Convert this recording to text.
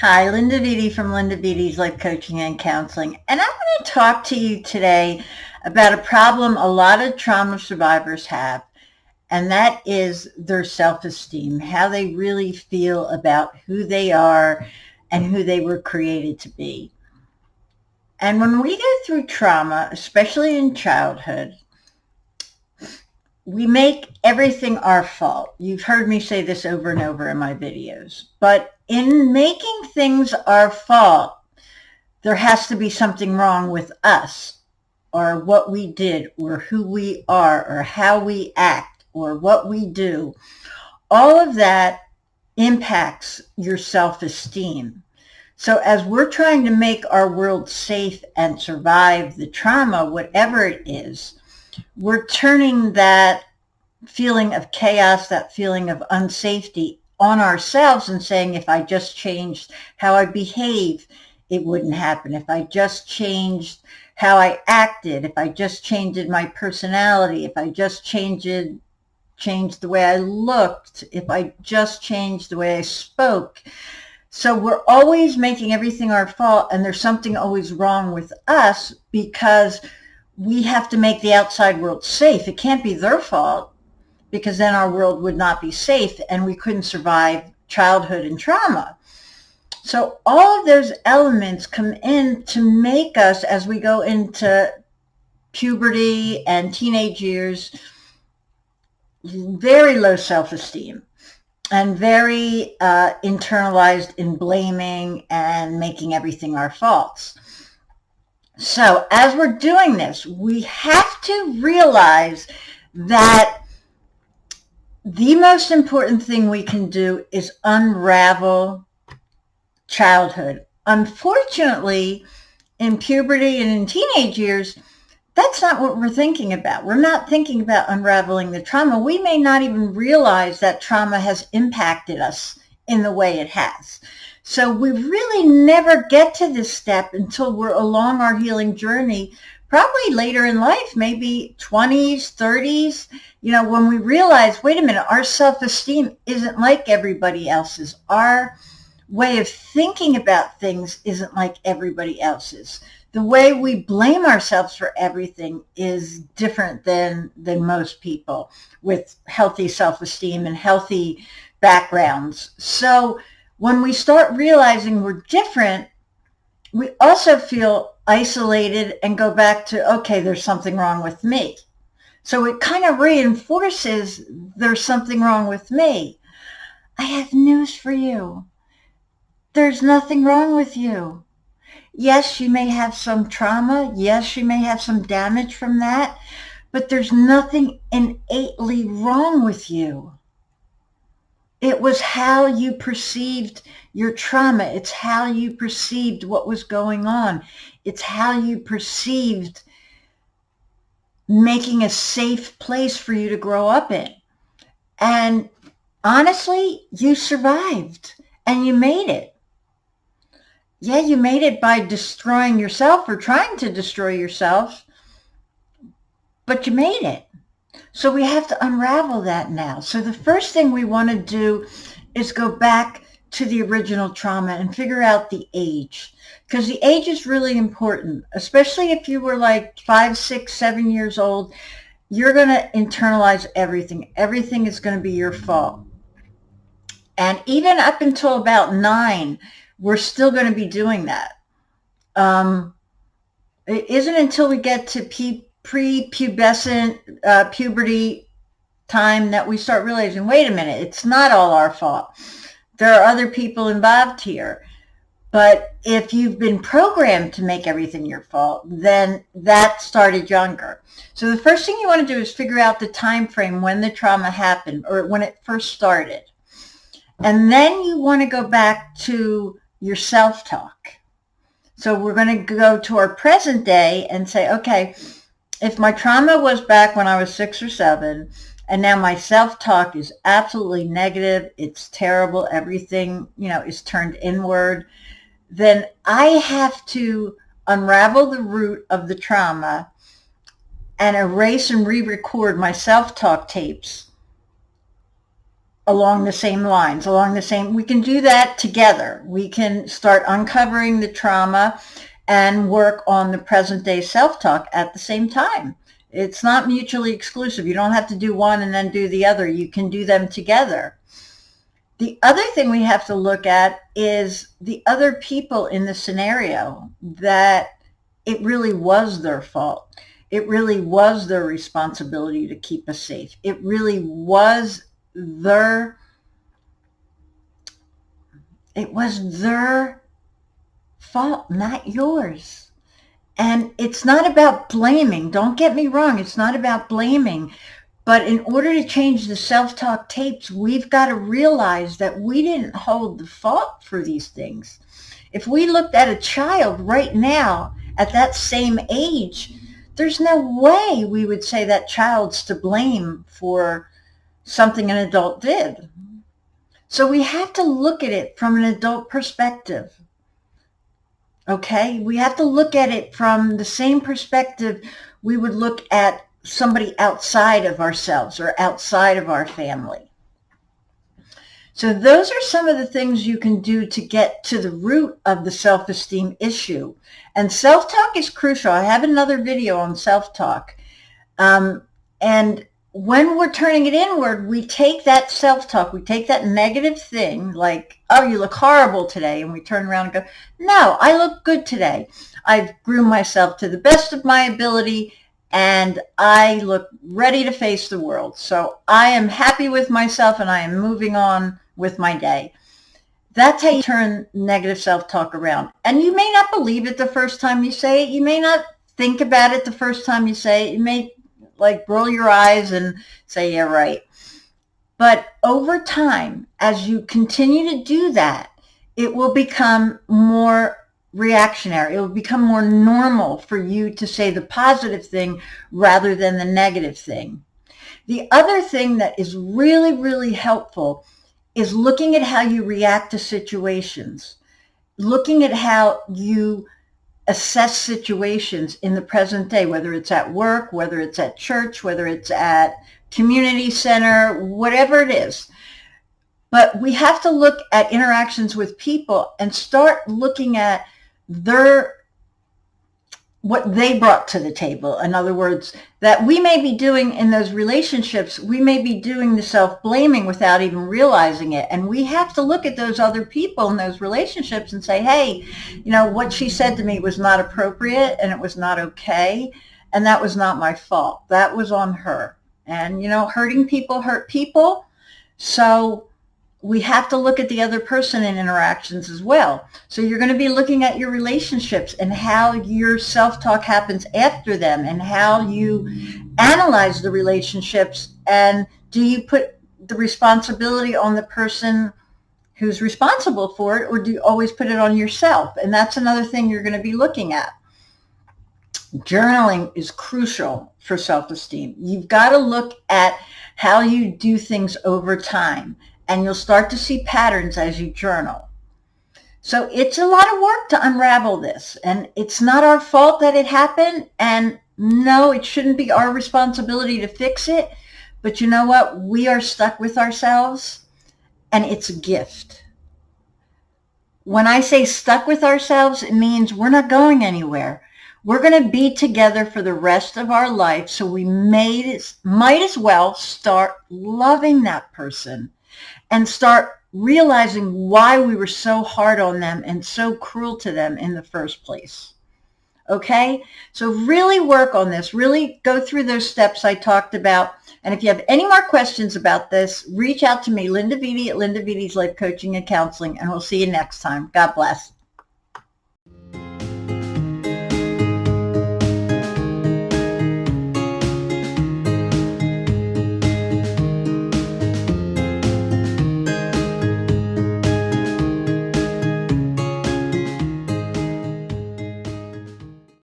Hi, Linda Vitti from Linda Vitti's Life Coaching and Counseling. And I want to talk to you today about a problem a lot of trauma survivors have, and that is their self-esteem, how they really feel about who they are and who they were created to be. And when we go through trauma, especially in childhood, we make everything our fault. You've heard me say this over and over in my videos. But in making things our fault, there has to be something wrong with us, or what we did, or who we are, or how we act, or what we do. All of that impacts your self-esteem. So as we're trying to make our world safe and survive the trauma, whatever it is, we're turning that feeling of chaos, that feeling of unsafety on ourselves and saying, if I just changed how I behave, it wouldn't happen. If I just changed how I acted, if I just changed my personality, if I just changed the way I looked, if I just changed the way I spoke. So we're always making everything our fault, and there's something always wrong with us because we have to make the outside world safe. It can't be their fault, because then our world would not be safe and we couldn't survive childhood and trauma. So all of those elements come in to make us, as we go into puberty and teenage years, very low self-esteem and very internalized in blaming and making everything our faults. So as we're doing this, we have to realize that the most important thing we can do is unravel childhood. Unfortunately, in puberty and in teenage years, that's not what we're thinking about. We're not thinking about unraveling the trauma. We may not even realize that trauma has impacted us in the way it has. So we really never get to this step until we're along our healing journey, probably later in life, maybe 20s, 30s, when we realize, wait a minute, our self-esteem isn't like everybody else's. Our way of thinking about things isn't like everybody else's. The way we blame ourselves for everything is different than most people with healthy self-esteem and healthy backgrounds. So when we start realizing we're different, we also feel isolated and go back to, okay, there's something wrong with me. So it kind of reinforces there's something wrong with me. I have news for you. There's nothing wrong with you. Yes, you may have some trauma. Yes, you may have some damage from that, but there's nothing innately wrong with you. It was how you perceived your trauma. It's how you perceived what was going on. It's how you perceived making a safe place for you to grow up in. And honestly, you survived and you made it. Yeah, you made it by destroying yourself or trying to destroy yourself, but you made it. So we have to unravel that now. So the first thing we want to do is go back to the original trauma and figure out the age, because the age is really important, especially if you were like 5, 6, 7 years old. You're going to internalize everything. Everything is going to be your fault. And even up until about 9, we're still going to be doing that. It isn't until we get to prepubescent puberty time that we start realizing, wait a minute, it's not all our fault. There are other people involved here. But if you've been programmed to make everything your fault, then that started younger. So the first thing you want to do is figure out the time frame when the trauma happened or when it first started. And then you want to go back to your self-talk. So we're going to go to our present day and say, okay, if my trauma was back when I was 6 or 7, and now my self-talk is absolutely negative, it's terrible, everything, is turned inward, then I have to unravel the root of the trauma and erase and re-record my self-talk tapes along the same lines, we can do that together. We can start uncovering the trauma and work on the present day self-talk at the same time. It's not mutually exclusive. You don't have to do one and then do the other. You can do them together. The other thing we have to look at is the other people in the scenario, that it really was their fault. It really was their responsibility to keep us safe. It really was their fault, not yours. And it's not about blaming. Don't get me wrong. It's not about blaming. But in order to change the self-talk tapes, we've got to realize that we didn't hold the fault for these things. If we looked at a child right now at that same age, there's no way we would say that child's to blame for something an adult did. So we have to look at it from an adult perspective. Okay? We have to look at it from the same perspective we would look at somebody outside of ourselves or outside of our family. So those are some of the things you can do to get to the root of the self-esteem issue. And self-talk is crucial. I have another video on self-talk. And when we're turning it inward, we take that self-talk, we take that negative thing like, oh, you look horrible today. And we turn around and go, no, I look good today. I've groomed myself to the best of my ability and I look ready to face the world. So I am happy with myself and I am moving on with my day. That's how you turn negative self-talk around. And you may not believe it the first time you say it. You may not think about it the first time you say it. You may like roll your eyes and say, yeah, right. But over time, as you continue to do that, it will become more reactionary. It will become more normal for you to say the positive thing rather than the negative thing. The other thing that is really, really helpful is looking at how you react to situations, looking at how you assess situations in the present day, whether it's at work, whether it's at church, whether it's at community center, whatever it is. But we have to look at interactions with people and start looking at what they brought to the table. In other words, that we may be doing in those relationships, we may be doing the self-blaming without even realizing it. And we have to look at those other people in those relationships and say, hey, you know, what she said to me was not appropriate and it was not okay. And that was not my fault. That was on her. And, you know, hurting people hurt people. So we have to look at the other person in interactions as well. So you're going to be looking at your relationships and how your self-talk happens after them and how you analyze the relationships. And do you put the responsibility on the person who's responsible for it, or do you always put it on yourself? And that's another thing you're going to be looking at. Journaling is crucial for self-esteem. You've got to look at how you do things over time. And you'll start to see patterns as you journal. So it's a lot of work to unravel this. And it's not our fault that it happened. And no, it shouldn't be our responsibility to fix it. But you know what? We are stuck with ourselves. And it's a gift. When I say stuck with ourselves, it means we're not going anywhere. We're going to be together for the rest of our life. So we might as well start loving that person. And start realizing why we were so hard on them and so cruel to them in the first place. Okay? So really work on this. Really go through those steps I talked about. And if you have any more questions about this, reach out to me, Linda Vitti at Linda Vitti's Life Coaching and Counseling, and we'll see you next time. God bless.